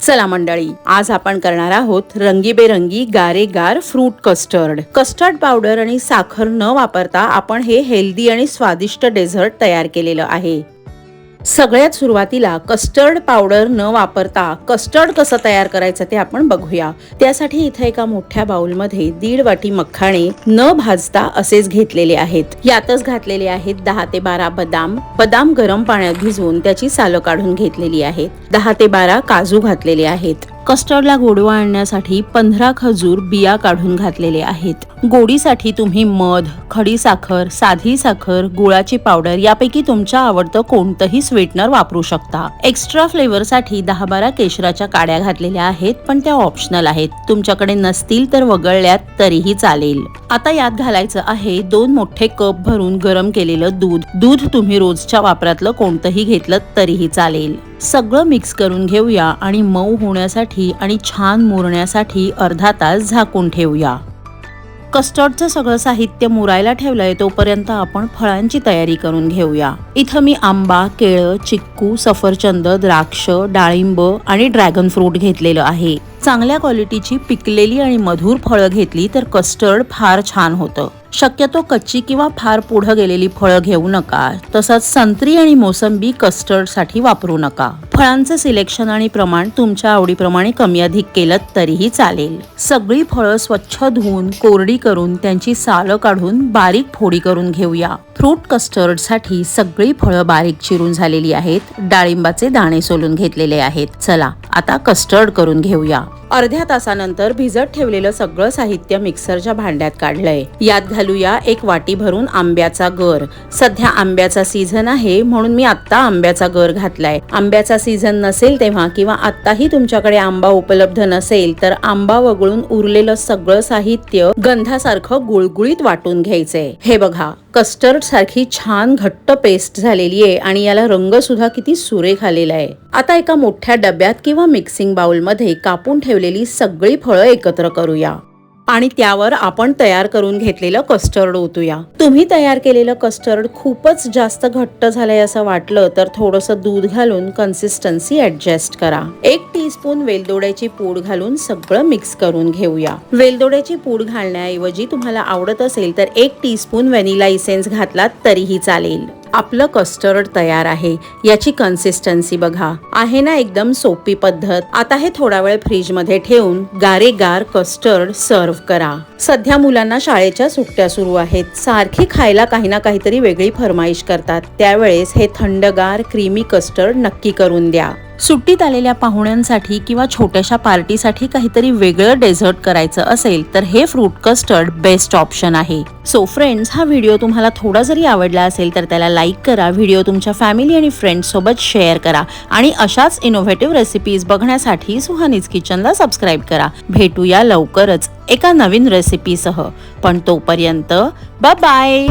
चला मंडळी, आज आपण करणार आहोत रंगीबेरंगी गारेगार फ्रूट कस्टर्ड। कस्टर्ड पावडर आणि साखर न वापरता आपण हे हेल्दी आणि स्वादिष्ट डेझर्ट तयार केलेलं आहे। सगळ्यात सुरुवातीला कस्टर्ड पावडर न वापरता कस्टर्ड कसं तयार करायचं ते आपण बघूया। त्यासाठी इथे एका मोठ्या बाउल मध्ये 1.5 वाटी मखाणे न भाजता असेच घेतलेले आहेत। यातच घातलेले आहेत 10 ते 12 बदाम गरम पाण्यात भिजवून त्याची सालं काढून घेतलेली आहेत। 10 ते 12 काजू घातलेले आहेत। कस्टर्डला गोडवा आणण्यासाठी 15 खजूर बिया काढून घातलेले आहेत। गोडीसाठी तुम्ही मध, खडी साखर, साधी साखर, गुळाची पावडर यापैकी तुमच्या आवडतं कोणतंही स्वीटनर वापरू शकता। एक्स्ट्रा फ्लेवर साठी 10-12 केशराच्या काड्या घातलेल्या आहेत, पण त्या ऑप्शनल आहेत। तुमच्याकडे नसतील तर वगळल्यात तरीही चालेल। आता यात घालायचं आहे 2 मोठे कप भरून गरम केलेलं दूध तुम्ही रोजच्या वापरातलं कोणतंही घेतलं तरीही चालेल। सगळं मिक्स करून घेऊया आणि मऊ होण्यासाठी आणि छान मुरण्यासाठी अर्धा तास झाकून ठेवूया। कस्टर्डचं सगळं साहित्य मुरायला ठेवलंय तोपर्यंत आपण फळांची तयारी करून घेऊया। इथं मी आंबा, केळं, चिक्कू, सफरचंद, द्राक्ष, डाळिंब आणि ड्रॅगन फ्रूट घेतलेलं आहे। चांगल्या क्वालिटीची पिकलेली आणि मधुर फळं घेतली तर कस्टर्ड फार छान होतं। शक्यतो कच्ची किंवा फार पुढे गेलेली फळं घेऊ नका। तसंच संत्री आणि मोसंबी कस्टर्ड साठी वापरू नका। फळांचे सिलेक्शन आणि प्रमाण तुमच्या आवडीप्रमाणे कमी अधिक केलं तरीही चालेल। सगळी फळं स्वच्छ धुवून कोरडी करून त्यांची सालं काढून बारीक फोडी करून घेऊया। फ्रूट कस्टर्ड साठी सगळी फळं बारीक चिरून झालेली आहेत। डाळिंबाचे दाणे सोलून घेतलेले आहेत। चला आता कस्टर्ड करून घेऊया। अर्ध्या तासानंतर भिजत ठेवलेलं सगळं साहित्य मिक्सरच्या भांड्यात काढलंय। यात घालूया 1 वाटी भरून आंब्याचा गर। सध्या आंब्याचा सीझन आहे म्हणून मी आता आंब्याचा गर घातलाय। आंब्याचा सीझन नसेल तेव्हा किंवा आत्ताही तुमच्याकडे आंबा उपलब्ध नसेल तर आंबा वगळून उरलेलं सगळं साहित्य गंधासारखं गुळगुळीत वाटून घ्यायचंय। हे बघा, कस्टर्ड सारखी छान घट्ट पेस्ट झालेली आहे आणि याला रंग सुद्धा किती सुरेख आलेला आहे। आता एका मोठ्या डब्यात किंवा मिक्सिंग बाउल मध्ये कापून ठेवलेली सगळी फळं एकत्र करूया आणि त्यावर आपण तयार करून घेतलेलं कस्टर्ड ओतूया। तुम्ही तयार केलेलं कस्टर्ड खूपच जास्त घट्ट झालंय असं वाटलं तर थोडंसं दूध घालून कन्सिस्टन्सी ऍडजस्ट करा। 1 टीस्पून वेलदोड्याची पूड घालून सगळं मिक्स करून घेऊया। वेलदोड्याची पूड घालण्याऐवजी तुम्हाला आवडत असेल तर 1 टीस्पून व्हॅनिला इसेन्स घातलात तरीही चालेल। आपलं कस्टर्ड तयार आहे। याची कन्सिस्टन्सी बघा, आहे ना एकदम सोपी पद्धत। आता हे थोडा वेळ फ्रीज मध्ये ठेवून गारेगार कस्टर्ड सर्व्ह करा। सध्या मुलांना शाळेच्या सुट्ट्या सुरू आहेत, सारखी खायला काही ना काहीतरी वेगळी फरमाईश करतात। त्यावेळेस हे थंडगार क्रीमी कस्टर्ड नक्की करून द्या। सुट्टीत आलेल्या पाहुण्यांसाठी किंवा छोट्याशा पार्टीसाठी काहीतरी वेगळं डेझर्ट करायचं असेल तर हे फ्रूट कस्टर्ड बेस्ट ऑप्शन आहे। सो फ्रेंड्स, हा व्हिडिओ तुम्हाला थोडा जरी आवडला असेल तर त्याला लाईक करा, व्हिडिओ तुमच्या फॅमिली आणि फ्रेंड्स सोबत शेअर करा आणि अशाच इनोव्हेटिव्ह रेसिपीज बघण्यासाठी सुहानीज किचनला सबस्क्राईब करा। भेटूया लवकरच एका नवीन रेसिपीसह, पण तोपर्यंत बाय बाय।